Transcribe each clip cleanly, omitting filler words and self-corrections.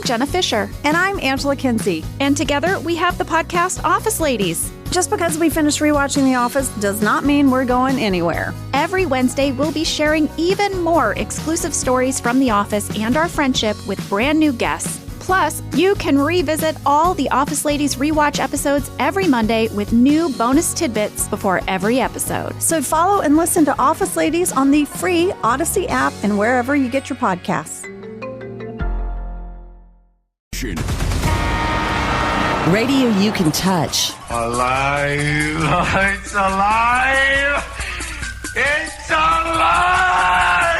Jenna Fisher. And I'm Angela Kinsey. And together we have the podcast Office Ladies. Just because we finished rewatching The Office does not mean we're going anywhere. Every Wednesday, we'll be sharing even more exclusive stories from The Office and our friendship with brand new guests. Plus, you can revisit all the Office Ladies rewatch episodes every Monday with new bonus tidbits before every episode. So follow and listen to Office Ladies on the free Odyssey app and wherever you get your podcasts. Radio you can touch. Alive! It's alive! It's alive!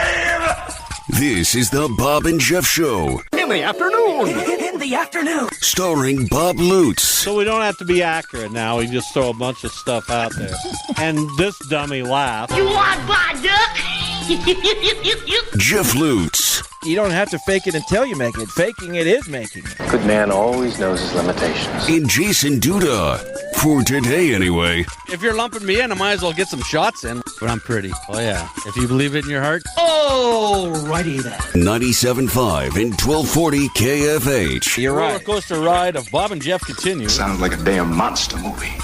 This is the Bob and Jeff Show. In the afternoon! In the afternoon. Starring Bob Lutz. So we don't have to be accurate now. We just throw a bunch of stuff out there. And this dummy laughs. You want bad duck? Jeff Lutz. You don't have to fake it until you make it. Faking it is making it. Good man always knows his limitations. And Jason Duda. For today, anyway. If you're lumping me in, I might as well get some shots in. But I'm pretty. Oh, yeah. If you believe it in your heart. Alrighty then. 97.5 and 1240 KFH. You're right. Roller coaster ride of Bob and Jeff continues. Sounds like a damn monster movie.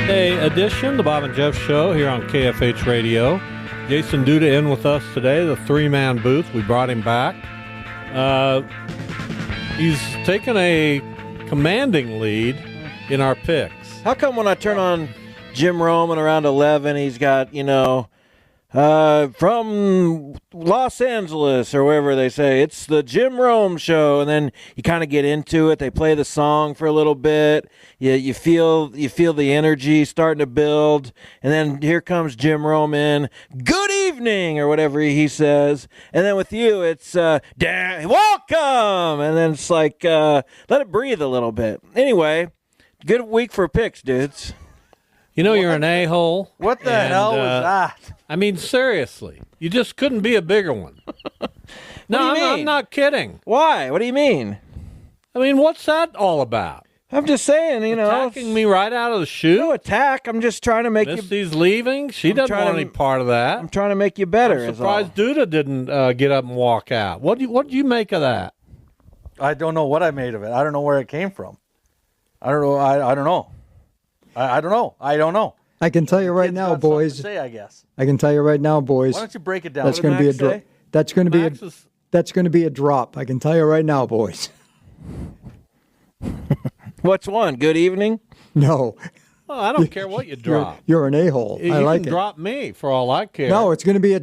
Hey, edition, the Bob and Jeff Show here on KFH Radio. Jason Duda in with us today, the three-man booth. We brought him back. He's taken a commanding lead in our picks. How come when I turn on Jim Rome at around 11, he's got, from Los Angeles or wherever they say, it's the Jim Rome Show, and then you kind of get into it. They play the song for a little bit. You feel the energy starting to build, and then here comes Jim Rome in, good evening, or whatever he says, and then with you, it's, welcome, and then it's like, let it breathe a little bit. Anyway, good week for picks, dudes. You know, you're an a-hole. What the hell was that? I mean, seriously. You just couldn't be a bigger one. No, I'm not kidding. Why? What do you mean? I mean, what's that all about? I'm just saying, Attacking me right out of the chute? No attack. I'm just trying to make you... Misty's leaving? She doesn't want any part of that. I'm trying to make you better. I'm surprised Duda didn't get up and walk out. What do you make of that? I don't know what I made of it. I don't know where it came from. I don't know. I don't know. I don't know. I don't know. I can tell you right now, boys. Say, I guess. I can tell you right now, boys. Why don't you break it down? That's going to be a drop. That's going to be a drop. I can tell you right now, boys. What's one? Good evening? No. Oh, I don't care what you drop. You're an a-hole. I like it. You can drop me for all I care. No, it's going to be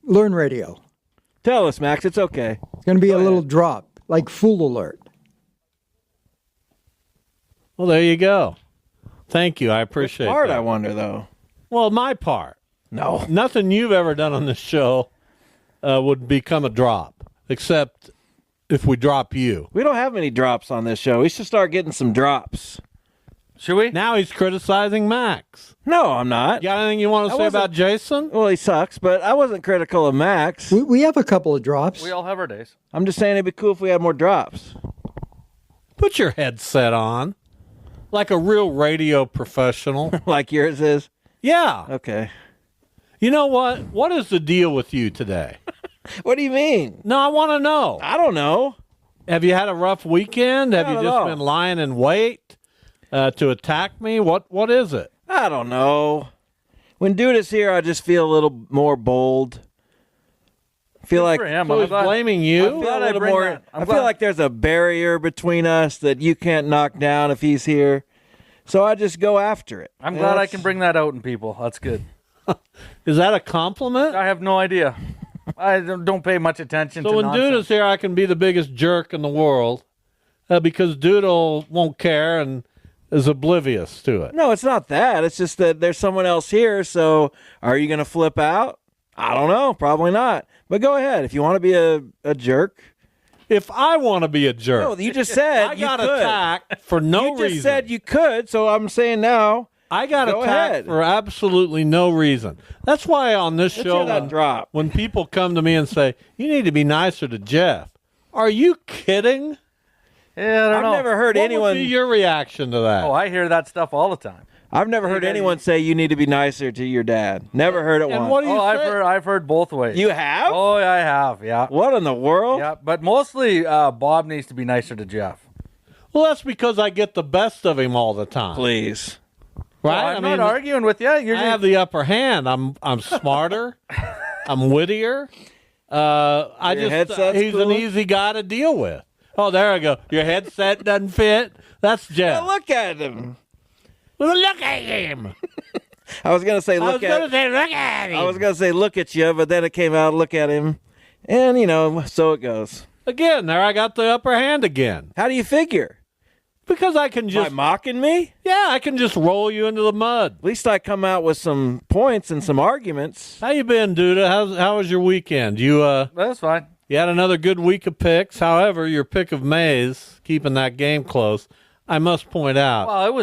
learn radio. Tell us, Max. It's okay. It's going to be a little drop, like Fool Alert. Well, there you go. Thank you. I appreciate What part, that. I wonder, though? Well, my part. No. Nothing you've ever done on this show would become a drop, except if we drop you. We don't have many drops on this show. We should start getting some drops. Should we? Now he's criticizing Max. No, I'm not. You got anything you want to say about Jason? Well, he sucks, but I wasn't critical of Max. We have a couple of drops. We all have our days. I'm just saying it'd be cool if we had more drops. Put your headset on. Like a real radio professional. Like yours is? Yeah. Okay. You know what? What is the deal with you today? What do you mean? No, I want to know. I don't know. Have you had a rough weekend? Have you just been lying in wait to attack me? What is it? I don't know. When Duda's here, I just feel a little more bold. I feel like he's blaming you. I feel like there's a barrier between us that you can't knock down if he's here. So I just go after it. I'm glad I can bring that out in people. That's good. Is that a compliment? I have no idea. I don't pay much attention to when nonsense. Duda's here, I can be the biggest jerk in the world because Duda won't care and is oblivious to it. No, it's not that. It's just that there's someone else here. So are you going to flip out? I don't know. Probably not. But go ahead. If you want to be a jerk. If I want to be a jerk. No, you just said I got attacked for no reason. You just said you could, so I'm saying now. I got attacked for absolutely no reason. That's why on this show, when people come to me and say, you need to be nicer to Jeff, are you kidding? Yeah, I don't know. I've never heard anyone. What would be your reaction to that? Oh, I hear that stuff all the time. I've never heard anyone say you need to be nicer to your dad. Never heard it once. What do you say? I've heard both ways. You have? Oh, I have. Yeah. What in the world? Yeah, but mostly Bob needs to be nicer to Jeff. Well, that's because I get the best of him all the time. Please. Right? I'm not arguing with you. I have the upper hand. I'm smarter. I'm wittier. He's an easy guy to deal with. Oh, there I go. Your headset doesn't fit. That's Jeff. Well, look at him. Well, look at him. I was going to say look at him. I was going to say look at you, but then it came out look at him. And, so it goes. Again, there I got the upper hand again. How do you figure? Because I can just... By mocking me? Yeah, I can just roll you into the mud. At least I come out with some points and some arguments. How you been, Duda? How was your weekend? That's fine. You had another good week of picks. However, your pick of Mays, keeping that game close, I must point out. Well, it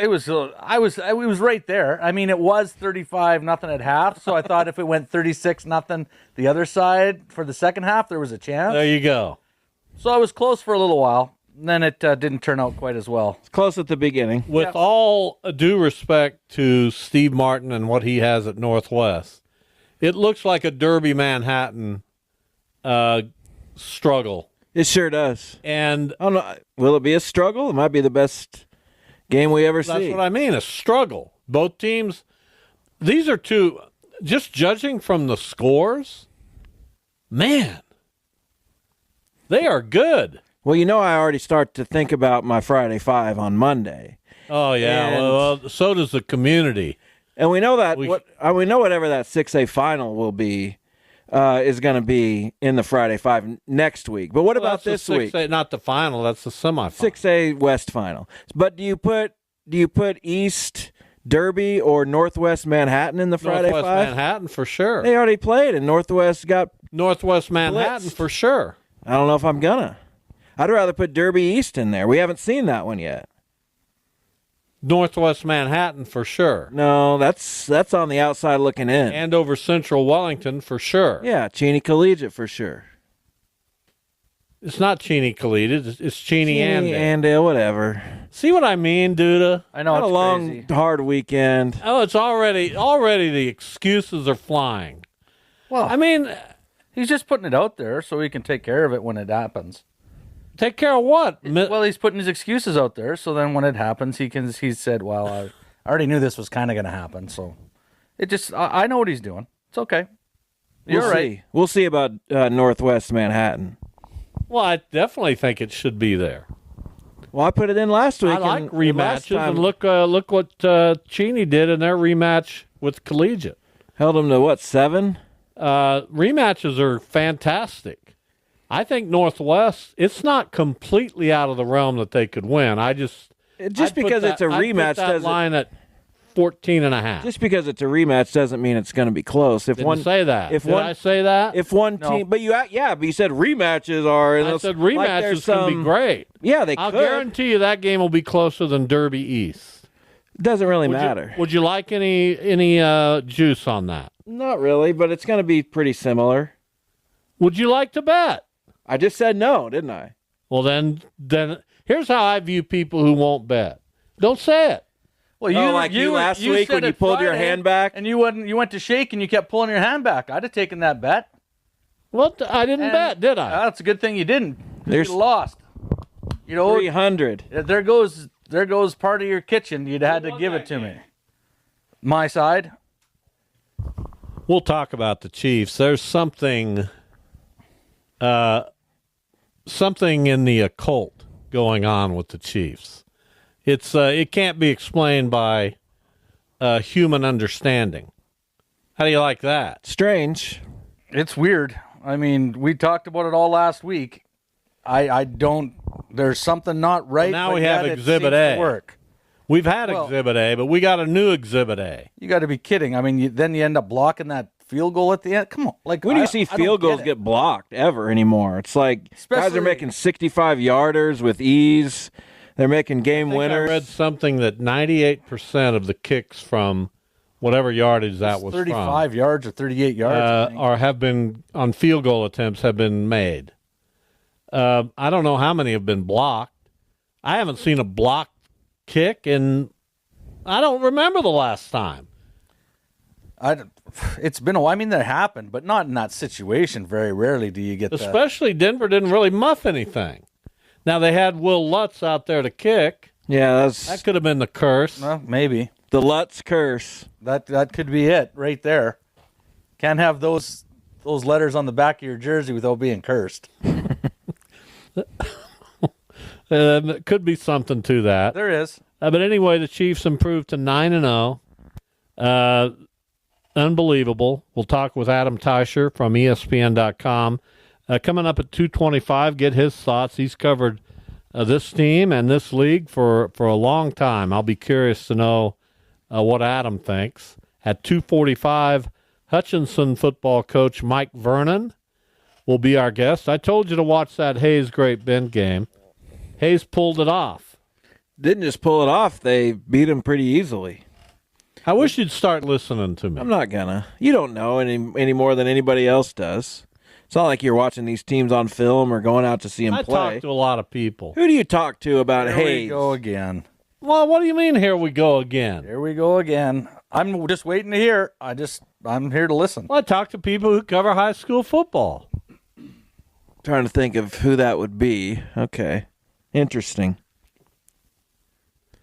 was right there. I mean, it was 35-0 at half, so I thought if it went 36-0 the other side for the second half, there was a chance. There you go. So I was close for a little while. Then it didn't turn out quite as well. It's close at the beginning. With all due respect to Steve Martin and what he has at Northwest, it looks like a Derby Manhattan struggle. It sure does. And I don't know, will it be a struggle? It might be the best game we ever see. That's what I mean, a struggle. Both teams, these are two, just judging from the scores, man, they are good. Well, I already start to think about my Friday Five on Monday. Oh, yeah. Well, so does the community. And we know that we know whatever that 6A final will be is going to be in the Friday Five next week. But what about this week? 6A, not the final. That's the semifinal. 6A West final. But do you put East Derby or Northwest Manhattan in the Friday Five? Five? Northwest Manhattan for sure. They already played, and Northwest got Northwest Manhattan blitzed. For sure. I don't know if I'm gonna. I'd rather put Derby East in there. We haven't seen that one yet. Northwest Manhattan for sure. No, that's on the outside looking in. And over Central Wellington for sure. Yeah, Cheney Collegiate for sure. It's not Cheney Collegiate. It's Cheney Andale, whatever. See what I mean, Duda? I know. Had it's a long, crazy. hard weekend. Oh, it's already the excuses are flying. Well, I mean, he's just putting it out there so he can take care of it when it happens. Take care of what? Well, he's putting his excuses out there, so then when it happens, he said, well, I already knew this was kind of going to happen, so it just, I know what he's doing. It's okay. You're right. We'll see about Northwest Manhattan. Well, I definitely think it should be there. Well, I put it in last week. I like rematches, and look what Cheney did in their rematch with Collegiate. Held them to, what, 7? Rematches are fantastic. I think Northwest, it's not completely out of the realm that they could win. Because it's a rematch doesn't line at 14.5. Just because it's a rematch doesn't mean it's going to be close. Did I say that? Did I say that? If one team, but you said rematches are. I said rematches can be great. Yeah, I'll guarantee you that game will be closer than Derby East. Doesn't really matter. Would you like any juice on that? Not really, but it's going to be pretty similar. Would you like to bet? I just said no, didn't I? Well, then here's how I view people who won't bet. Don't say it. Well, you last week when you pulled your hand back, and you went to shake and you kept pulling your hand back. I'd have taken that bet. Well, I didn't bet, did I? That's a good thing you didn't. You lost. 300. There goes part of your kitchen. You'd had to give it to me. My side. We'll talk about the Chiefs. There's something in the occult going on with the Chiefs. It can't be explained by human understanding. How do you like that? Strange. It's weird. I mean, we talked about it all last week. I don't. There's something not right. Well, now we have Exhibit A. Work. We've had Exhibit A, but we got a new Exhibit A. You got to be kidding. I mean, then you end up blocking that field goal at the end. Come on. Like, when do you see field goals get blocked ever anymore? It's like guys are making 65-yarders with ease. They're making game winners. I read something that 98% of the kicks from whatever yardage that was 35 yards or 38 yards, have been on field goal attempts have been made. I don't know how many have been blocked. I haven't seen a blocked kick in I don't remember the last time. It's been a while. I mean, that happened, but not in that situation. Very rarely do you get that. Especially Denver didn't really muff anything. Now, they had Will Lutz out there to kick. Yeah, that could have been the curse. Well, maybe. The Lutz curse. That could be it right there. Can't have those letters on the back of your jersey without being cursed. It could be something to that. There is. But anyway, the Chiefs improved to 9-0. Unbelievable. We'll talk with Adam Teicher from ESPN.com. Coming up at 2:25, get his thoughts. He's covered this team and this league for a long time. I'll be curious to know what Adam thinks. At 2:45, Hutchinson football coach Mike Vernon will be our guest. I told you to watch that Hayes Great Bend game. Hayes pulled it off. Didn't just pull it off. They beat him pretty easily. I wish you'd start listening to me. I'm not gonna. You don't know any more than anybody else does. It's not like you're watching these teams on film or going out to see them play. I talk to a lot of people. Who do you talk to about Hayes? Here we go again. Well, what do you mean, here we go again? Here we go again. I'm just waiting to hear. I'm here to listen. Well, I talk to people who cover high school football. Trying to think of who that would be. Okay. Interesting.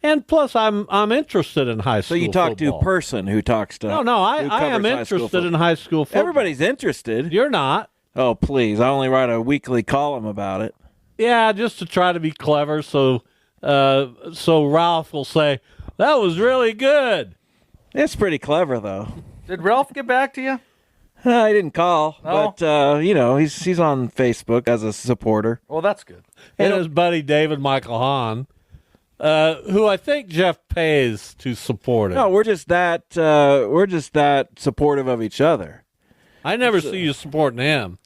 And plus, I'm interested in high school. So you talk football. to a person who talks to. No, I am interested in high school football. Everybody's interested. You're not. Oh, please! I only write a weekly column about it. Yeah, just to try to be clever, so Ralph will say that was really good. It's pretty clever, though. Did Ralph get back to you? I didn't call, No? but he's on Facebook as a supporter. Well, that's good. And his buddy David Michael Hahn. Who I think Jeff pays to support him. No, we're just that supportive of each other. I never see you supporting him.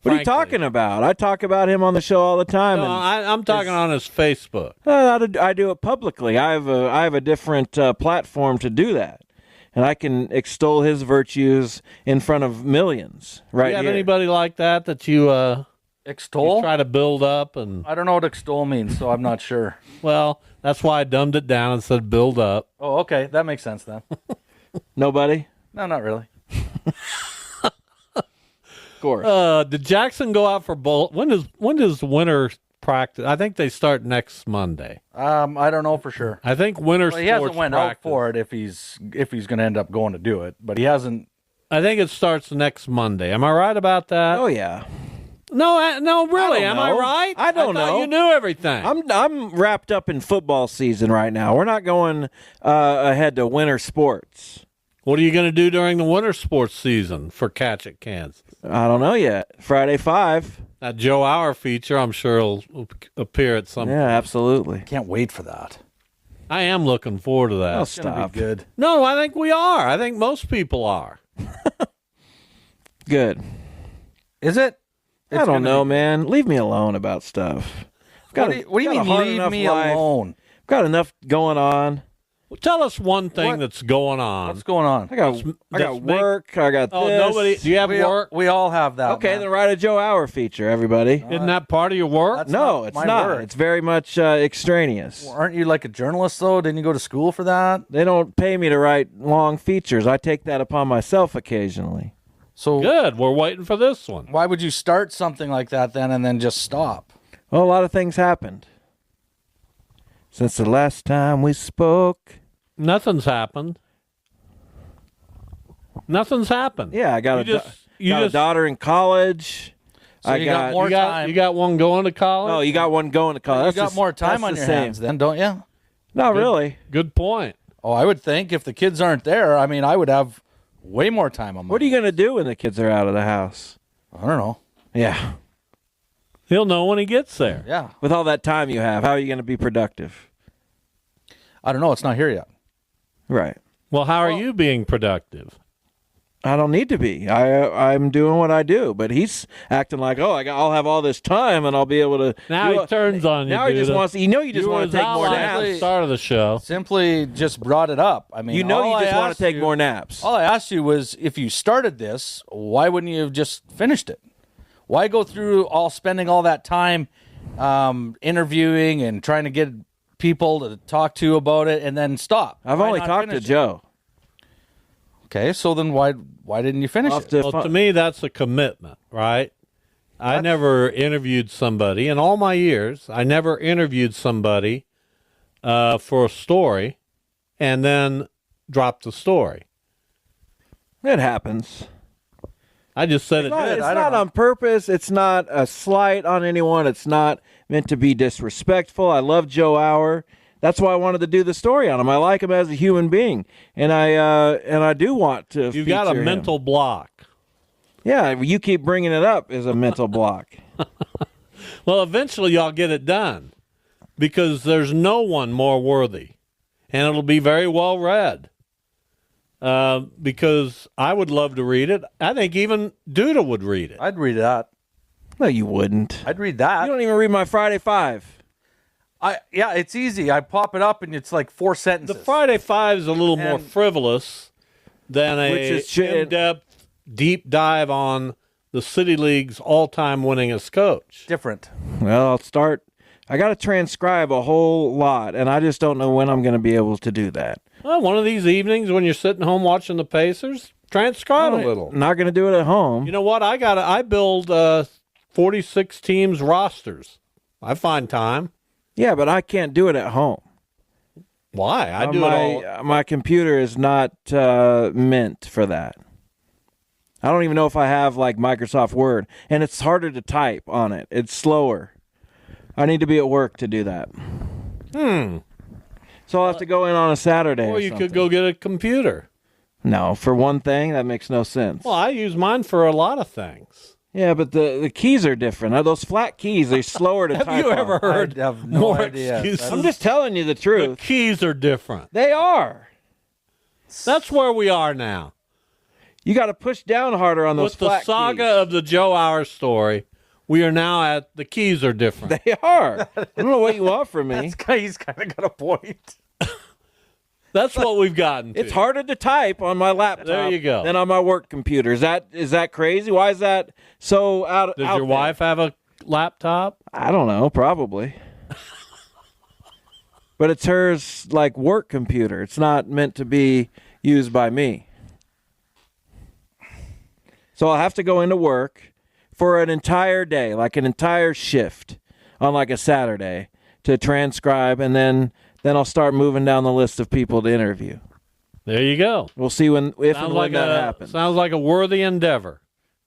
What are you talking about? I talk about him on the show all the time. No, I'm talking on his Facebook. I do it publicly. I have a different platform to do that, and I can extol his virtues in front of millions. Right? Do you have here. anybody like that you extol? You try to build up and. I don't know what extol means, so I'm not sure. Well, that's why I dumbed it down and said build up. Oh, okay, that makes sense then. Nobody? No, not really. Of course. Did Jackson go out for bowl? When does winter practice? I think they start next Monday. I don't know for sure. I think winter sports he hasn't went practice. out for it if he's going to end up going to do it, but he hasn't. I think it starts next Monday. Am I right about that? Oh yeah. No, really. Am I know. right? I don't know. You knew everything. I'm wrapped up in football season right now. We're not going ahead to winter sports. What are you going to do during the winter sports season for Catch It, Kansas? I don't know yet. Friday 5. That Joe Hour feature, I'm sure, will appear at some point. Yeah, absolutely. Can't wait for that. I am looking forward to that. Oh, It's going to be good. No, I think we are. I think most people are. Good. Is it? I don't know, man. Leave me alone about stuff. What do you mean, leave me alone? I've got enough going on. Well, tell us one thing that's going on. What's going on? I got work. I got this. Nobody. Do you have work? We all have that. Okay, man. then write a Joe Hour feature, everybody. Isn't that part of your work? No, it's not. Work. It's very much extraneous. Well, aren't you like a journalist, though? Didn't you go to school for that? They don't pay me to write long features. I take that upon myself occasionally. So good. We're waiting for this one. Why would you start something like that then and then just stop? Well, a lot of things happened since the last time we spoke. Nothing's happened. Nothing's happened. Yeah, I got a daughter in college. So you got more time. You got one going to college? Oh, you got one going to college. You got more time on your hands then, don't you? Not really. Good point. Oh, I would think if the kids aren't there, I mean, I would have way more time on my What are you going to do when the kids are out of the house? I don't know. Yeah. He'll know when he gets there. Yeah. With all that time you have, how are you going to be productive? I don't know. It's not here yet. Right. Well, how are you being productive? I don't need to be. I'm doing what I do, but he's acting like, I'll have all this time and I'll be able to. Now he turns on you. Now he just Duda. wants. You just want to take more At the naps. start of the show. Simply just brought it up. I mean, You just want to take more naps. All I asked you was, if you started this, why wouldn't you have just finished it? Why go through spending all that time interviewing and trying to get people to talk to about it and then stop? I've only talked to Joe. Okay, so then why didn't you finish it? Well, to me, that's a commitment, right? I never interviewed somebody in all my years. I never interviewed somebody for a story and then dropped the story. It happens. I just said it did. It's not on purpose. It's not a slight on anyone. It's not meant to be disrespectful. I love Joe Auer. That's why I wanted to do the story on him. I like him as a human being, and I do want to. You've got a mental block. Yeah, you keep bringing it up as a mental block. Well, eventually y'all get it done because there's no one more worthy, and it'll be very well read. Because I would love to read it. I think even Duda would read it. I'd read that. No, you wouldn't. I'd read that. You don't even read my Friday Five. Yeah, it's easy. I pop it up and it's like 4 sentences. The Friday Five is a little more frivolous than a in-depth, deep dive on the City League's all-time winningest coach. Different. Well, I'll start. I got to transcribe a whole lot, and I just don't know when I'm going to be able to do that. Well, one of these evenings when you're sitting home watching the Pacers, transcribe a little. Not going to do it at home. You know what? I build 46 teams rosters. I find time. Yeah, but I can't do it at home. Why? I do it all. My computer is not meant for that. I don't even know if I have like Microsoft Word, and it's harder to type on it. It's slower. I need to be at work to do that. So I'll have to go in on a Saturday. Or you could go get a computer. No, for one thing, that makes no sense. Well, I use mine for a lot of things. Yeah, but the keys are different. Those flat keys, they're slower to type on. Have you ever heard I have no more idea. excuses? I'm just telling you the truth. The keys are different. They are. That's where we are now. You got to push down harder on those flat keys. With the saga of the Joe Auer story, we are now at the keys are different. They are. I don't know what you want from me. He's kind of got a point. That's what we've gotten to. It's harder to type on my laptop There you go. than on my work computer. Is that crazy? Why is that so out Does out your there? wife have a laptop? I don't know, probably. But it's hers like work computer. It's not meant to be used by me. So I'll have to go into work for an entire day, like an entire shift on like a Saturday to transcribe, and then I'll start moving down the list of people to interview. There you go. We'll see if and when that happens. Sounds like a worthy endeavor.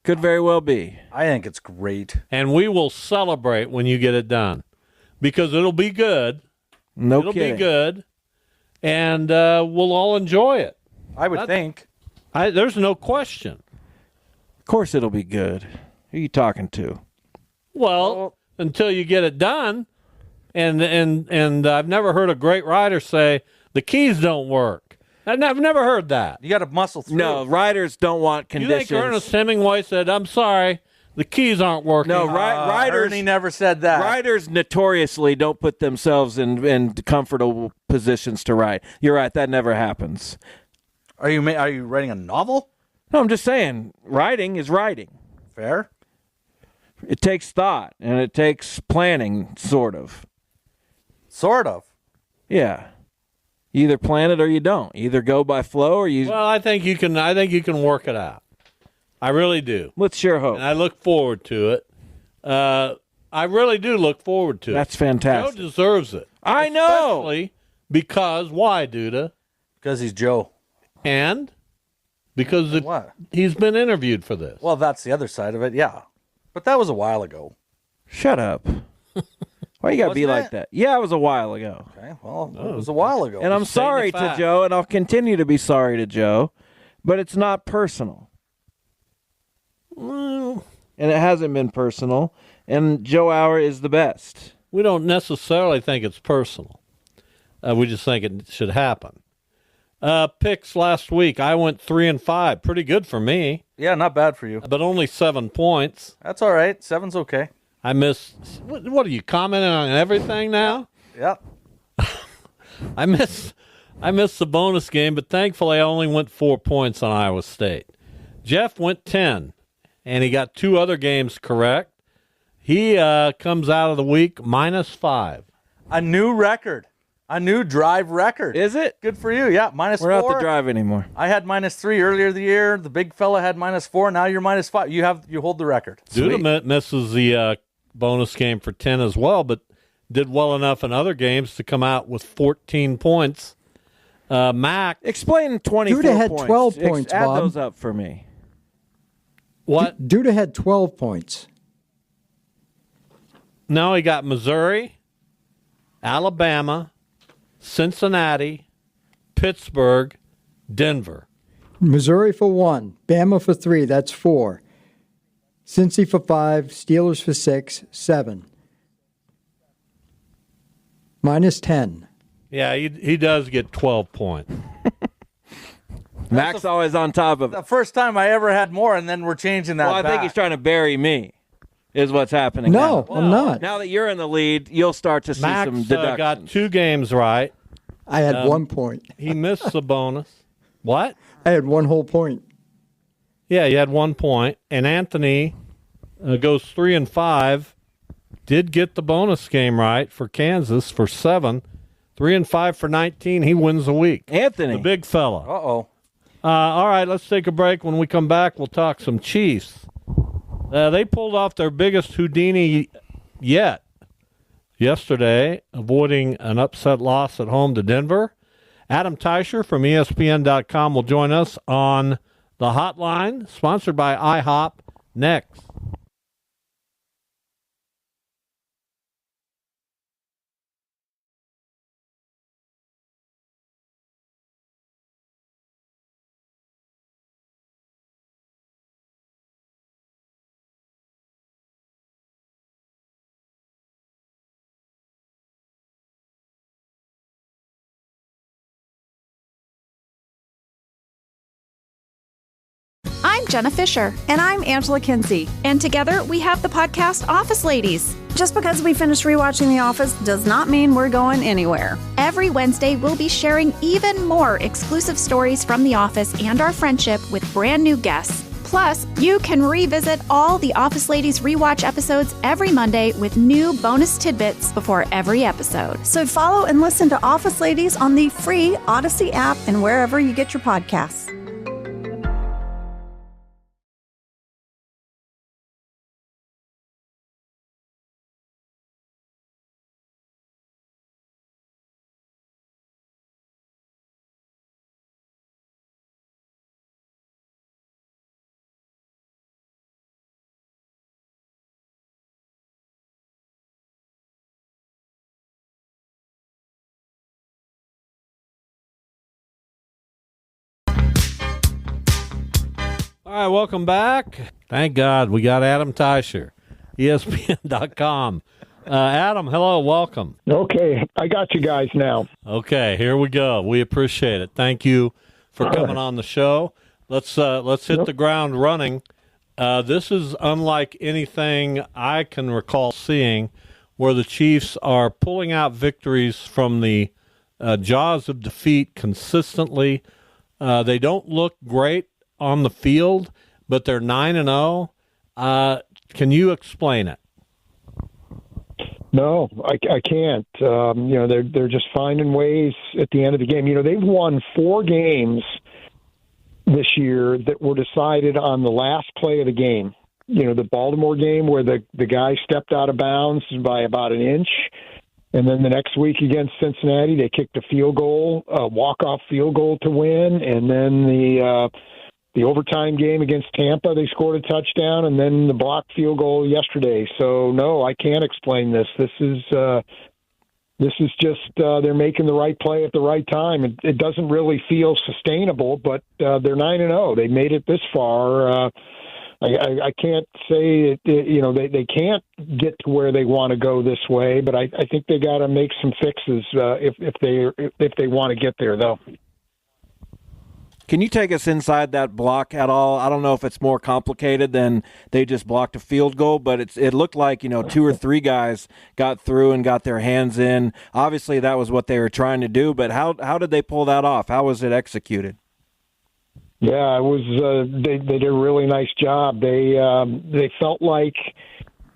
Could very well be. I think it's great. And we will celebrate when you get it done because it'll be good. It'll be good, and we'll all enjoy it. I would think. There's no question. Of course it'll be good. Who are you talking to? Well, until you get it done. And I've never heard a great writer say the keys don't work. I've never heard that. You got to muscle through. No, writers don't want conditions. You think Ernest Hemingway said, "I'm sorry, the keys aren't working"? No, writers. Ernie never said that. Writers notoriously don't put themselves in comfortable positions to write. You're right. That never happens. Are you writing a novel? No, I'm just saying. Writing is writing. Fair. It takes thought and it takes planning, sort of. Sort of. Yeah. You either plan it or you don't. You either go by flow or you. Well, I think you can work it out. I really do. Let's sure hope. And I look forward to it. I really do look forward to it. That's fantastic. Joe deserves it. I know. Especially because why, Duda? Because he's Joe. And because he's been interviewed for this. Well, that's the other side of it, yeah. But that was a while ago. Shut up. Why you got to be like that? Yeah, it was a while ago. Okay, well, it was a while ago. And I'm sorry to Joe, and I'll continue to be sorry to Joe, but it's not personal. And it hasn't been personal, and Joe Auer is the best. We don't necessarily think it's personal. We just think it should happen. Picks last week, I went 3-5. Pretty good for me. Yeah, not bad for you. But only 7 points. That's all right. 7's okay. I missed. What are you commenting on everything now? Yeah. I missed the bonus game, but thankfully I only went 4 points on Iowa State. Jeff went 10, and he got 2 other games correct. He comes out of the week -5. A new record. A new drive record. Is it? Good for you. Yeah, -4. We're not the drive anymore. I had -3 earlier the year. The big fella had -4. Now you're -5. You hold the record. Duda misses the bonus game for 10 as well, but did well enough in other games to come out with 14 points. Mac. Explain 24 Duda had points. 12 points, Add Bob. those up for me. What? Duda had 12 points. No, he got Missouri, Alabama, Cincinnati, Pittsburgh, Denver. Missouri for 1, Bama for 3, that's 4. Cincy for 5, Steelers for 6, 7. -10. Yeah, he does get 12 points. Mac's always on top of it. The first time I ever had more, and then we're changing that Well, I think back. he's trying to bury me, is what's happening No, now. I'm not. Now that you're in the lead, you'll start to see Max some deductions. got 2 games right. I had 1 point. He missed the bonus. What? I had 1 whole point. Yeah, he had 1 point. And Anthony goes 3 and 5. Did get the bonus game right for Kansas for 7. 3 and 5 for 19. He wins the week. Anthony. The big fella. Uh-oh. All right, let's take a break. When we come back, we'll talk some Chiefs. They pulled off their biggest Houdini yet yesterday, avoiding an upset loss at home to Denver. Adam Teicher from ESPN.com will join us on the hotline, sponsored by IHOP, next. I'm Jenna Fisher. And I'm Angela Kinsey. And together we have the podcast Office Ladies. Just because we finished rewatching The Office does not mean we're going anywhere. Every Wednesday, we'll be sharing even more exclusive stories from The Office and our friendship with brand new guests. Plus, you can revisit all the Office Ladies rewatch episodes every Monday with new bonus tidbits before every episode. So follow and listen to Office Ladies on the free Odyssey app and wherever you get your podcasts. All right, welcome back. Thank God we got Adam Teicher, ESPN.com. Adam, hello, welcome. Okay, I got you guys now. Okay, here we go. We appreciate it. Thank you for coming on the show. Let's hit the ground running. This is unlike anything I can recall seeing, where the Chiefs are pulling out victories from the jaws of defeat consistently. They don't look great on the field, but they're 9-0. Can you explain it? No, I can't. They're just finding ways at the end of the game. They've won 4 games this year that were decided on the last play of the game. The Baltimore game where the guy stepped out of bounds by about an inch. And then the next week against Cincinnati, they kicked a field goal, a walk-off field goal to win. And then the overtime game against Tampa, they scored a touchdown, and then the blocked field goal yesterday. So, no, I can't explain this. This is just they're making the right play at the right time. It doesn't really feel sustainable, but they're 9-0. They made it this far. I can't say they can't get to where they want to go this way, but I think they got to make some fixes if they want to get there, though. Can you take us inside that block at all? I don't know if it's more complicated than they just blocked a field goal, but it looked like 2 or 3 guys got through and got their hands in. Obviously, that was what they were trying to do, but how did they pull that off? How was it executed? Yeah, it was. They did a really nice job. They felt like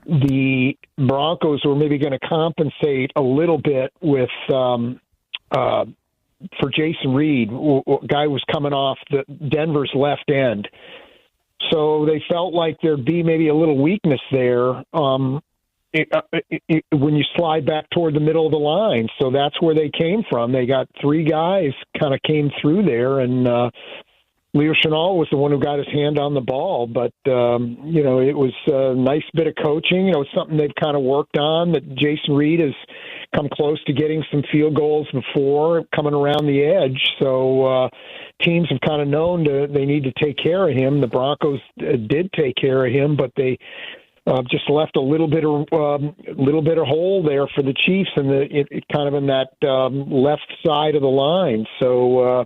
the Broncos were maybe going to compensate a little bit with for Jason Reed, guy was coming off Denver's left end. So they felt like there'd be maybe a little weakness there when you slide back toward the middle of the line. So that's where they came from. They got three guys kind of came through there, and Leo Chenal was the one who got his hand on the ball. But, it was a nice bit of coaching. It's something they've kind of worked on, that Jason Reed has come close to getting some field goals before, coming around the edge. So teams have kind of known they need to take care of him. The Broncos did take care of him, but they just left a little bit of hole there for the Chiefs, and it kind of in that left side of the line. So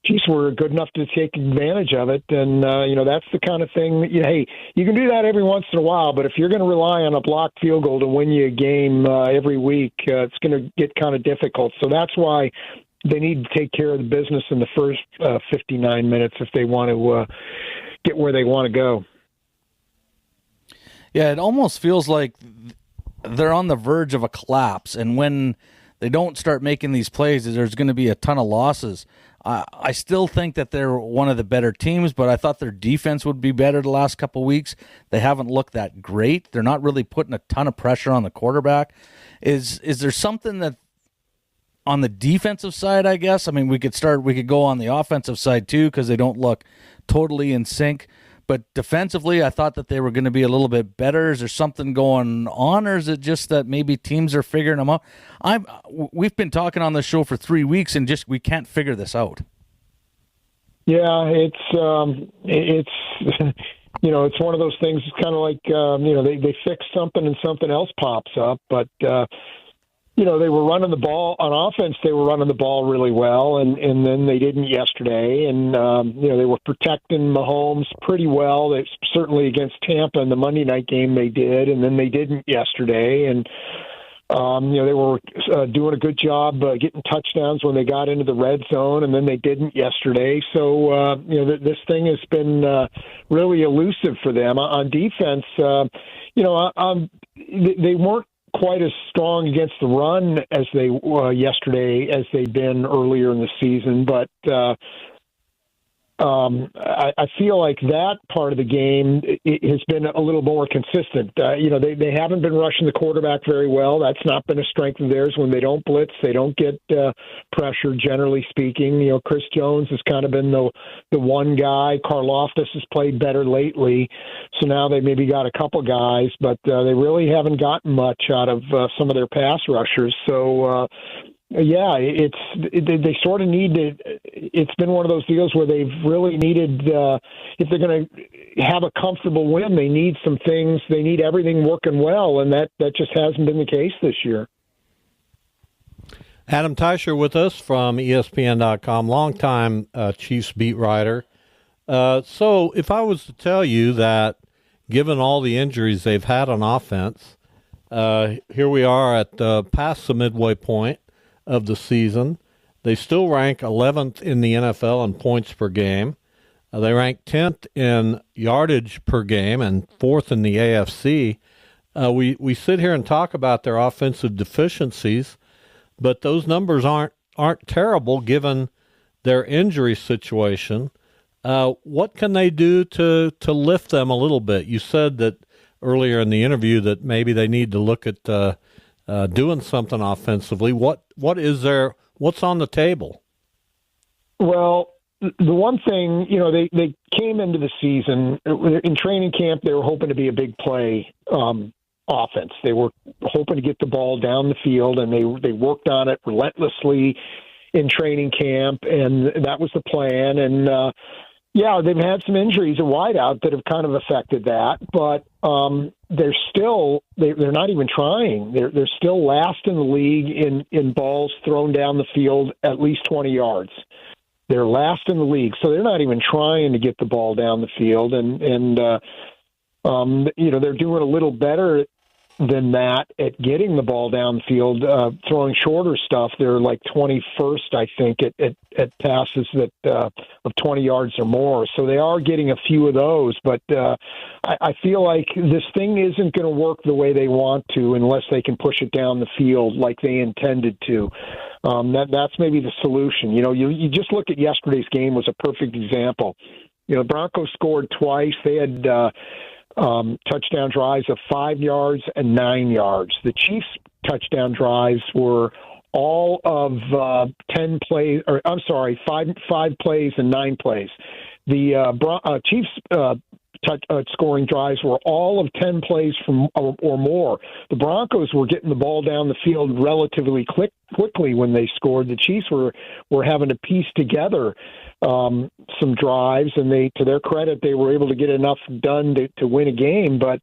Chiefs were good enough to take advantage of it, and that's the kind of thing that, hey, you can do that every once in a while, but if you're going to rely on a blocked field goal to win you a game every week, it's going to get kind of difficult. So that's why they need to take care of the business in the first 59 minutes if they want to get where they want to go. Yeah, it almost feels like they're on the verge of a collapse, and when they don't start making these plays, there's going to be a ton of losses. I still think that they're one of the better teams, but I thought their defense would be better the last couple of weeks. They haven't looked that great. They're not really putting a ton of pressure on the quarterback. Is there something that on the defensive side, I guess? I mean, we could go on the offensive side too, because they don't look totally in sync. But defensively, I thought that they were going to be a little bit better. Is there something going on, or is it just that maybe teams are figuring them out? We've been talking on this show for 3 weeks, and we can't figure this out. Yeah, it's it's one of those things. It's kind of like they fix something and something else pops up, but. They were running the ball on offense. They were running the ball really well, and then they didn't yesterday. And they were protecting Mahomes pretty well. They certainly against Tampa in the Monday night game they did, and then they didn't yesterday. And they were doing a good job getting touchdowns when they got into the red zone, and then they didn't yesterday. So this thing has been really elusive for them on defense. They weren't quite as strong against the run as they yesterday as they've been earlier in the season, but I feel like that part of the game has been a little more consistent. They haven't been rushing the quarterback very well. That's not been a strength of theirs. When they don't blitz, they don't get pressure, generally speaking. Chris Jones has kind of been the one guy. Karlaftis has played better lately, so now they maybe got a couple guys, but they really haven't gotten much out of some of their pass rushers. So, they sort of need to. It's been one of those deals where they've really needed. If they're going to have a comfortable win, they need some things. They need everything working well, and that just hasn't been the case this year. Adam Teicher with us from ESPN.com, longtime Chiefs beat writer. So, if I was to tell you that, given all the injuries they've had on offense, here we are at past the midway point of the season. They still rank 11th in the NFL in points per game. They rank 10th in yardage per game and 4th in the AFC. We sit here and talk about their offensive deficiencies, but those numbers aren't terrible given their injury situation. What can they do to lift them a little bit? You said that earlier in the interview that maybe they need to look at doing something offensively. What's on the table? Well, the one thing, they came into the season in training camp. They were hoping to be a big play offense. They were hoping to get the ball down the field, and they worked on it relentlessly in training camp, and that was the plan. And they've had some injuries at wideout that have kind of affected that, but they're not even trying. They're still last in the league in balls thrown down the field at least 20 yards. They're last in the league, so they're not even trying to get the ball down the field, and they're doing a little better than that at getting the ball downfield, throwing shorter stuff. They're like 21st, I think, at passes that of 20 yards or more. So they are getting a few of those, but I feel like this thing isn't going to work the way they want to unless they can push it down the field like they intended to. That's maybe the solution. You just look at yesterday's game was a perfect example. The Broncos scored twice. They had touchdown drives of 5 yards and 9 yards. The Chiefs' touchdown drives were all of 10 plays, or I'm sorry, five plays and 9 plays. The Chiefs' scoring drives were all of 10 plays or more. The Broncos were getting the ball down the field relatively quickly when they scored. The Chiefs were having to piece together some drives, and to their credit, they were able to get enough done to win a game, but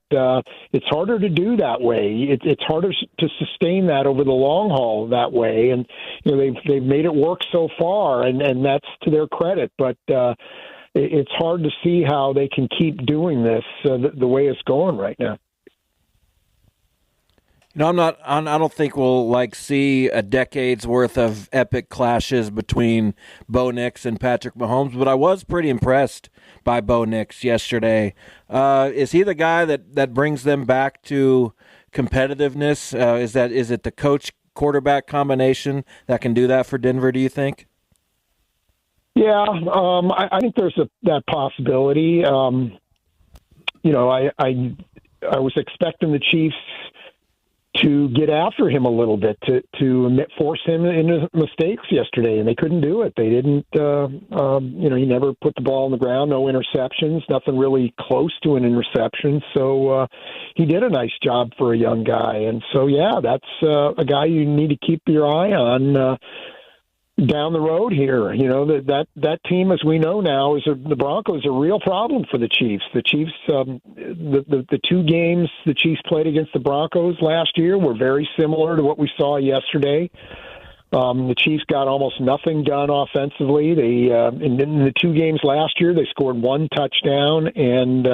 it's harder to do that way. It's harder to sustain that over the long haul that way, and they've made it work so far, and that's to their credit, but it's hard to see how they can keep doing this the way it's going right now. I don't think we'll see a decade's worth of epic clashes between Bo Nix and Patrick Mahomes, but I was pretty impressed by Bo Nix yesterday. Is he the guy that brings them back to competitiveness? Is it the coach quarterback combination that can do that for Denver, do you think? Yeah, I think there's that possibility. I was expecting the Chiefs to get after him a little bit, to force him into mistakes yesterday, and they couldn't do it. They didn't, he never put the ball on the ground, no interceptions, nothing really close to an interception. So he did a nice job for a young guy. And so, yeah, that's a guy you need to keep your eye on down the road here. That team, as we know now, the Broncos are a real problem for the Chiefs. The Chiefs, the 2 games the Chiefs played against the Broncos last year were very similar to what we saw yesterday. The Chiefs got almost nothing done offensively. In the 2 games last year, they scored 1 touchdown and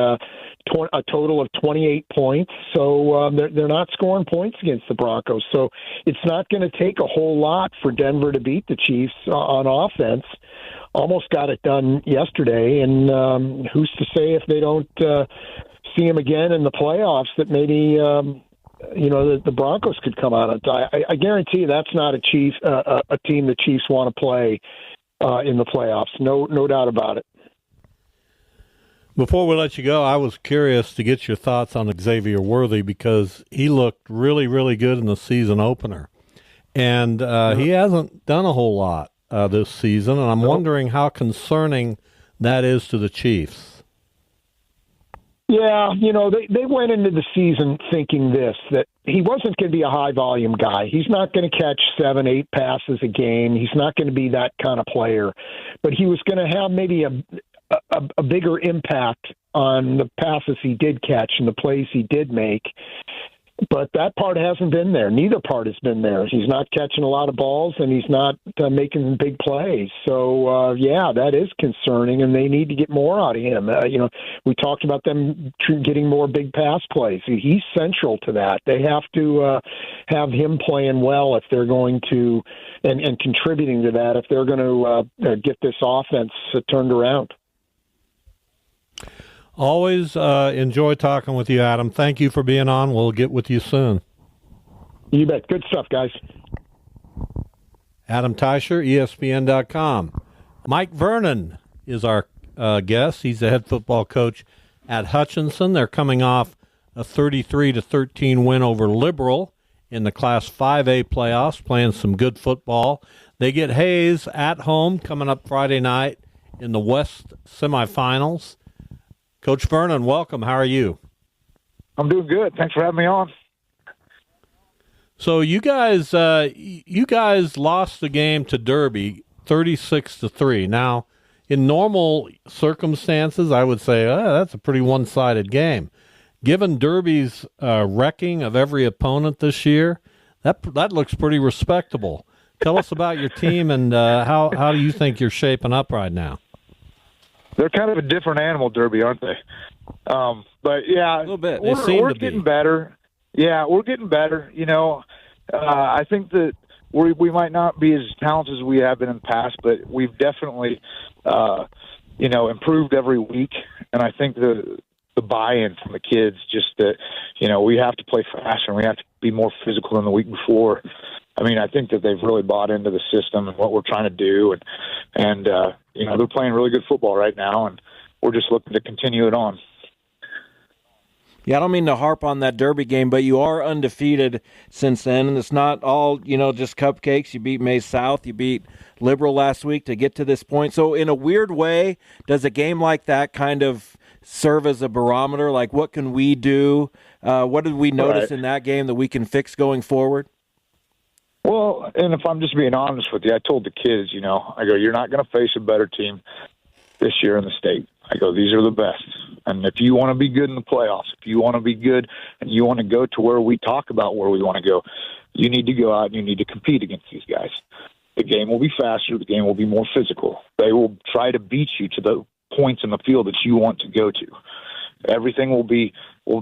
a total of 28 points. So they're not scoring points against the Broncos. So it's not going to take a whole lot for Denver to beat the Chiefs on offense. Almost got it done yesterday. And who's to say if they don't see him again in the playoffs that maybe the Broncos could come out on top. I guarantee you that's not a team the Chiefs want to play in the playoffs. No doubt about it. Before we let you go, I was curious to get your thoughts on Xavier Worthy because he looked really, really good in the season opener. And he hasn't done a whole lot this season, and I'm wondering how concerning that is to the Chiefs. Yeah, they went into the season thinking that he wasn't going to be a high-volume guy. He's not going to catch 7, 8 passes a game. He's not going to be that kind of player. But he was going to have maybe a bigger impact on the passes he did catch and the plays he did make. But that part hasn't been there. Neither part has been there. He's not catching a lot of balls, and he's not making big plays. So, that is concerning, and they need to get more out of him. We talked about them getting more big pass plays. He's central to that. They have to have him playing well if they're going to, and contributing to that if they're going to get this offense turned around. Always enjoy talking with you, Adam. Thank you for being on. We'll get with you soon. You bet. Good stuff, guys. Adam Teicher, ESPN.com. Mike Vernon is our guest. He's the head football coach at Hutchinson. They're coming off a 33-13 win over Liberal in the Class 5A playoffs, playing some good football. They get Hayes at home coming up Friday night in the West semifinals. Coach Vernon, welcome. How are you? I'm doing good. Thanks for having me on. So you guys lost the game to Derby 36-3. Now, in normal circumstances, I would say that's a pretty one-sided game. Given Derby's wrecking of every opponent this year, that looks pretty respectable. Tell us about your team and how do you think you're shaping up right now? They're kind of a different animal, Derby, aren't they? But yeah, a little bit. We're getting better. Yeah, we're getting better. I think that we might not be as talented as we have been in the past, but we've definitely, improved every week. And I think the buy-in from the kids, just that, we have to play faster and we have to be more physical than the week before. I mean, I think that they've really bought into the system and what we're trying to do. And they're playing really good football right now, and we're just looking to continue it on. Yeah, I don't mean to harp on that Derby game, but you are undefeated since then, and it's not all, just cupcakes. You beat Maize South, you beat Liberal last week to get to this point. So in a weird way, does a game like that kind of serve as a barometer? Like, what can we do? What did we notice in that game that we can fix going forward? Well, and if I'm just being honest with you, I told the kids, I go, you're not going to face a better team this year in the state. I go, these are the best. And if you want to be good in the playoffs, if you want to be good and you want to go to where we talk about where we want to go, you need to go out and you need to compete against these guys. The game will be faster. The game will be more physical. They will try to beat you to the points in the field that you want to go to. Everything will be,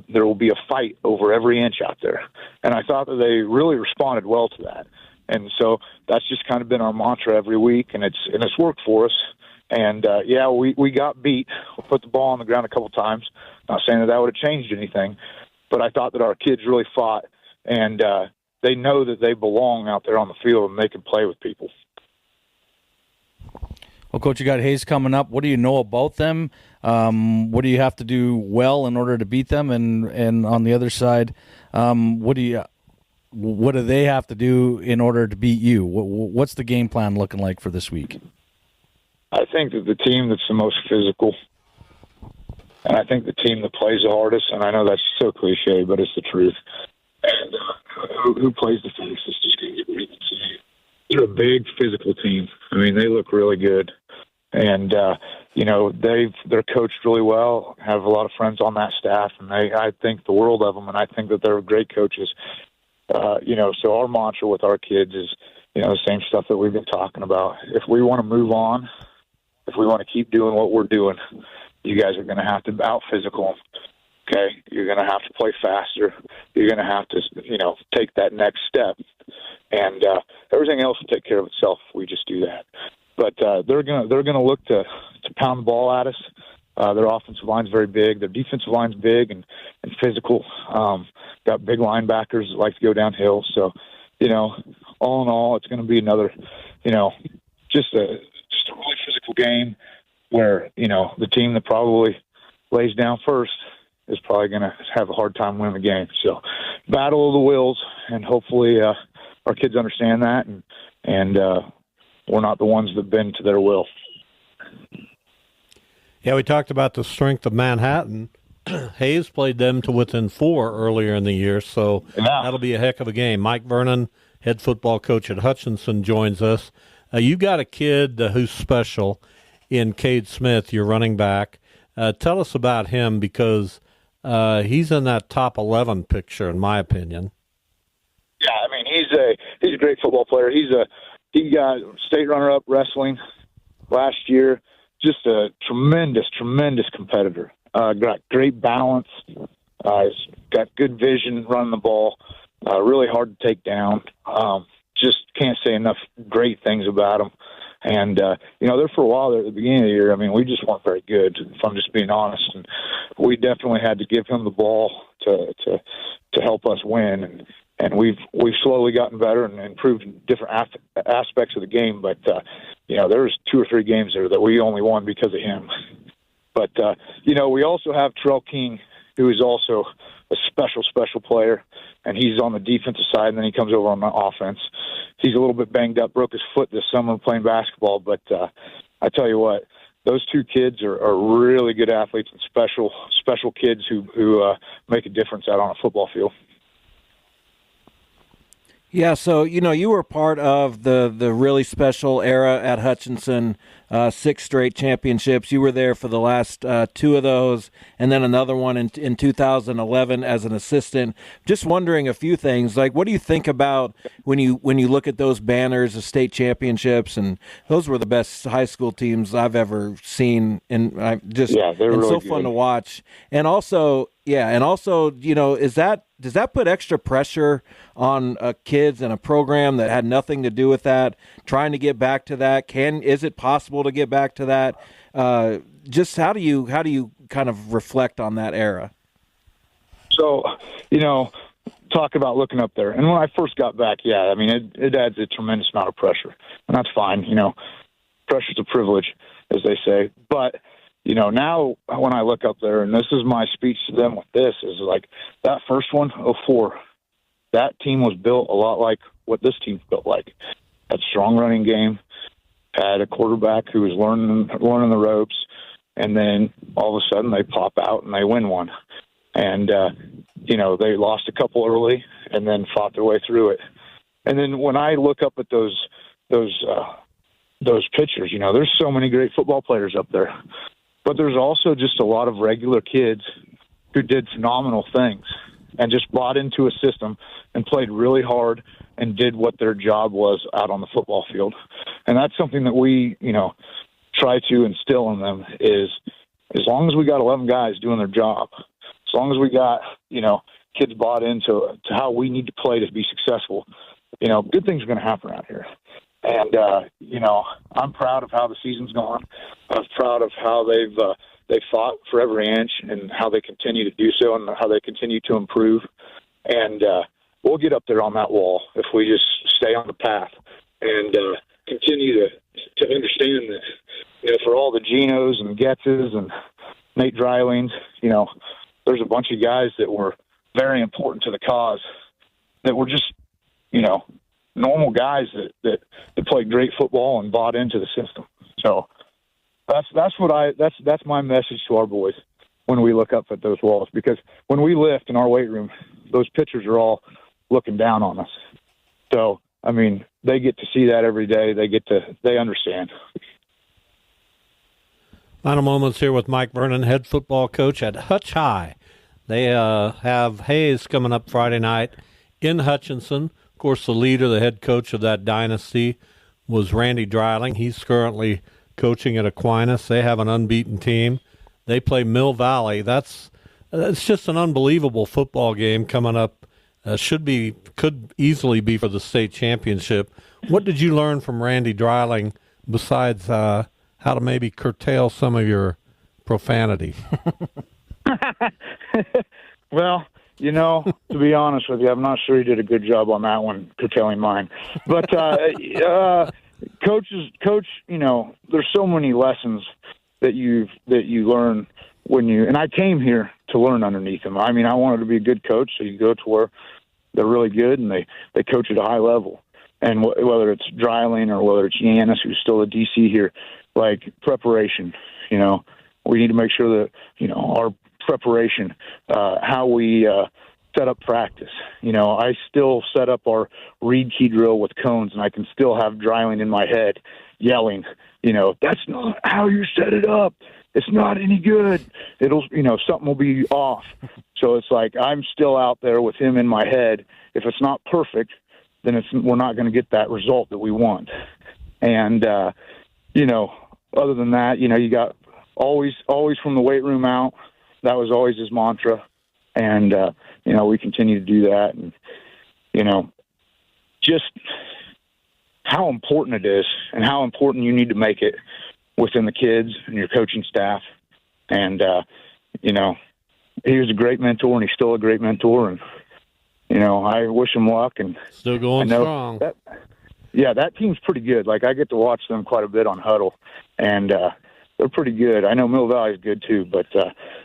there will be a fight over every inch out there. And I thought that they really responded well to that. And so that's just kind of been our mantra every week, and it's worked for us. And, we got beat. We put the ball on the ground a couple times. Not saying that would have changed anything, but I thought that our kids really fought, and they know that they belong out there on the field and they can play with people. Well, Coach, you got Hayes coming up. What do you know about them? What do you have to do well in order to beat them? And on the other side, what do they have to do in order to beat you? What's the game plan looking like for this week? I think that the team that's the most physical, and I think the team that plays the hardest, and I know that's so cliche, but it's the truth, and who plays the fastest is just going to get beat. They're a big physical team. I mean, they look really good, and they're coached really well. Have a lot of friends on that staff, and I think the world of them, and I think that they're great coaches. So our mantra with our kids is, the same stuff that we've been talking about. If we want to move on, if we want to keep doing what we're doing, you guys are going to have to out-physical. Okay? You're going to have to play faster. You're going to have to, take that next step. And everything else will take care of itself if we just do that. But they're gonna look to pound the ball at us. Their offensive line's very big. Their defensive line's big and physical. Got big linebackers that like to go downhill. So, all in all, it's going to be another, just a really physical game where, the team that probably lays down first is probably going to have a hard time winning the game. So, battle of the wills, and hopefully our kids understand that, and we're not the ones that bend to their will. Yeah, we talked about the strength of Manhattan. Hayes played them to within 4 earlier in the year, so that'll be a heck of a game. Mike Vernon, head football coach at Hutchinson, joins us. You got a kid who's special in Cade Smith, your running back. Tell us about him, because he's in that top 11 picture, in my opinion. Yeah, I mean, he's a great football player. He got state runner-up wrestling last year. Just a tremendous competitor. Got great balance. He's got good vision running the ball. Really hard to take down. Just can't say enough great things about him. And, there for a while there at the beginning of the year, I mean, we just weren't very good, if I'm just being honest. And we definitely had to give him the ball to help us win. And we've slowly gotten better and improved different aspects of the game. But, there was 2 or 3 games there that we only won because of him. But, we also have Terrell King, who is also a special player, and he's on the defensive side, and then he comes over on the offense. He's a little bit banged up, broke his foot this summer playing basketball, but I tell you what, those 2 kids are really good athletes and special kids who make a difference out on a football field. Yeah, so, you were part of the really special era at Hutchinson, 6 straight championships. You were there for the last 2 of those, and then another one in 2011 as an assistant. Just wondering a few things, like what do you think about when you look at those banners of state championships? And those were the best high school teams I've ever seen, and they're really so fun to watch. And also, Yeah, and also, does that put extra pressure on kids in a program that had nothing to do with that, trying to get back to that? Is it possible to get back to that? Just how do you kind of reflect on that era? So, talk about looking up there. And when I first got back, yeah, I mean, it adds a tremendous amount of pressure, and that's fine. Pressure's a privilege, as they say. But now when I look up there, and this is my speech to them with this, is like that first one, 04, that team was built a lot like what this team's built like. Had strong running game, had a quarterback who was learning the ropes, and then all of a sudden they pop out and they win one. And, they lost a couple early and then fought their way through it. And then when I look up at those pitchers, there's so many great football players up there. But there's also just a lot of regular kids who did phenomenal things and just bought into a system and played really hard and did what their job was out on the football field. And that's something that we, try to instill in them is as long as we got 11 guys doing their job, as long as we got, kids bought into how we need to play to be successful, good things are going to happen out here. And, I'm proud of how the season's gone. I'm proud of how they've fought for every inch and how they continue to do so and how they continue to improve. And we'll get up there on that wall if we just stay on the path and continue to understand that, for all the Genos and Getzes and Nate Drylings, there's a bunch of guys that were very important to the cause that were just, normal guys that played great football and bought into the system. So that's my message to our boys when we look up at those walls, because when we lift in our weight room, those pitchers are all looking down on us. So, I mean, they get to see that every day. They understand. Final moments here with Mike Vernon, head football coach at Hutch High. They have Hayes coming up Friday night in Hutchinson. Of course, the leader, the head coach of that dynasty, was Randy Dreiling. He's currently coaching at Aquinas. They have an unbeaten team. They play Mill Valley. That's just an unbelievable football game coming up. Could easily be for the state championship. What did you learn from Randy Dreiling besides how to maybe curtail some of your profanity? Well, to be honest with you, I'm not sure he did a good job on that one, curtailing mine. But coach, there's so many lessons that you learn and I came here to learn underneath him. I mean, I wanted to be a good coach, so you go to where they're really good and they coach at a high level. And whether it's Dreiling or whether it's Yanis, who's still a DC here, like preparation, we need to make sure that, our preparation, how we set up practice. I still set up our read key drill with cones, and I can still have Dreiling in my head yelling, that's not how you set it up. It's not any good. It'll, something will be off. So it's like I'm still out there with him in my head. If it's not perfect, then we're not going to get that result that we want. And, other than that, you got always from the weight room out. That was always his mantra. And, we continue to do that. And, just how important it is and how important you need to make it within the kids and your coaching staff. And, he was a great mentor and he's still a great mentor. And, I wish him luck. And still going strong. That team's pretty good. Like, I get to watch them quite a bit on Huddle, and they're pretty good. I know Mill Valley's good too, but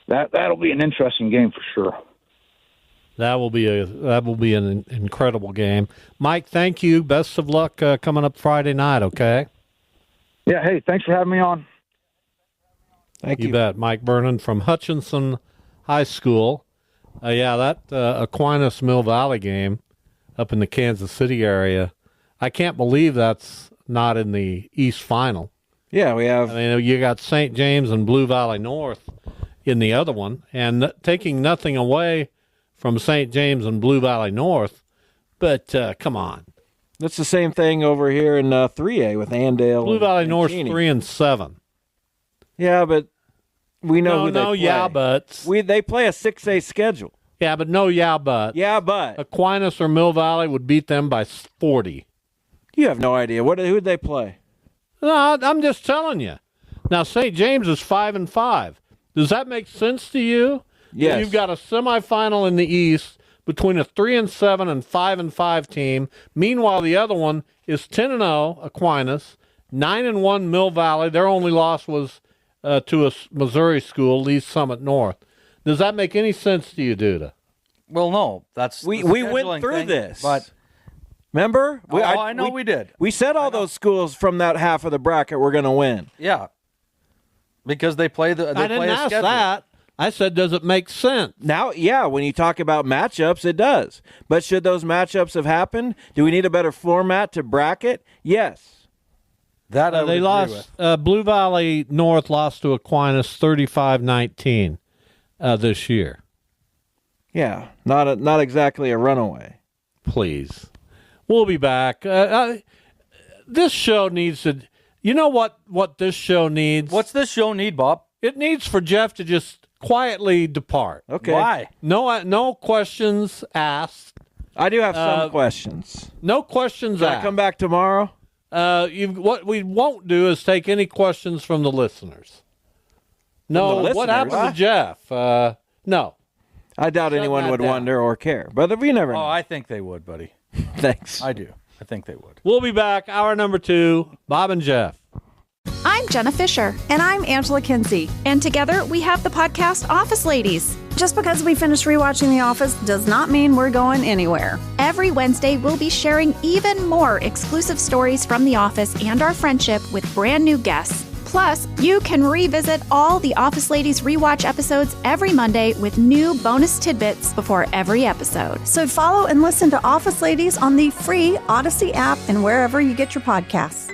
that'll be an interesting game for sure. That will be an incredible game. Mike, thank you. Best of luck coming up Friday night, okay? Yeah, hey, thanks for having me on. Thank you. You bet. Mike Vernon from Hutchinson High School. That Aquinas Mill Valley game up in the Kansas City area, I can't believe that's not in the East Final. Yeah, we have. I mean, you got St. James and Blue Valley North in the other one, and taking nothing away from St. James and Blue Valley North, but come on. That's the same thing over here in 3A with Andale. Blue Valley North 3-7. Yeah, but We know who they play. Yeah, buts. They play a 6A schedule. Yeah, but no yeah, but. Yeah, but. Aquinas or Mill Valley would beat them by 40. You have no idea. Who'd they play? No, I'm just telling you. Now, St. James is 5-5. Does that make sense to you? Yes. You've got a semifinal in the East between a 3-7 and 5-5 team. Meanwhile, the other one is 10-0 Aquinas, 9-1 Mill Valley. Their only loss was to a Missouri school, Lee Summit North. Does that make any sense to you, Duda? Well, no. That's we went through thing, this, but remember? I know we did. We said all those schools from that half of the bracket were going to win. Yeah, because they play the. I didn't ask that. I said, does it make sense? Now, yeah, when you talk about matchups, it does. But should those matchups have happened? Do we need a better format to bracket? Yes. That they lost. Blue Valley North lost to Aquinas 35-19 this year. Yeah, not exactly a runaway. Please, we'll be back. This show needs to. You know what this show needs? What's this show need, Bob? It needs for Jeff to just quietly depart. Okay. Why? No questions asked. I do have some questions. No questions Can asked. I come back tomorrow? What we won't do is take any questions from the listeners. No, what happened to Jeff? No. I doubt anyone would wonder or care. But we never know. Oh, I think they would, buddy. Thanks. I do. I think they would. We'll be back. Hour number 2. Bob and Jeff. I'm Jenna Fisher. And I'm Angela Kinsey. And together we have the podcast Office Ladies. Just because we finished rewatching The Office does not mean we're going anywhere. Every Wednesday, we'll be sharing even more exclusive stories from The Office and our friendship with brand new guests. Plus, you can revisit all the Office Ladies rewatch episodes every Monday with new bonus tidbits before every episode. So follow and listen to Office Ladies on the free Odyssey app and wherever you get your podcasts.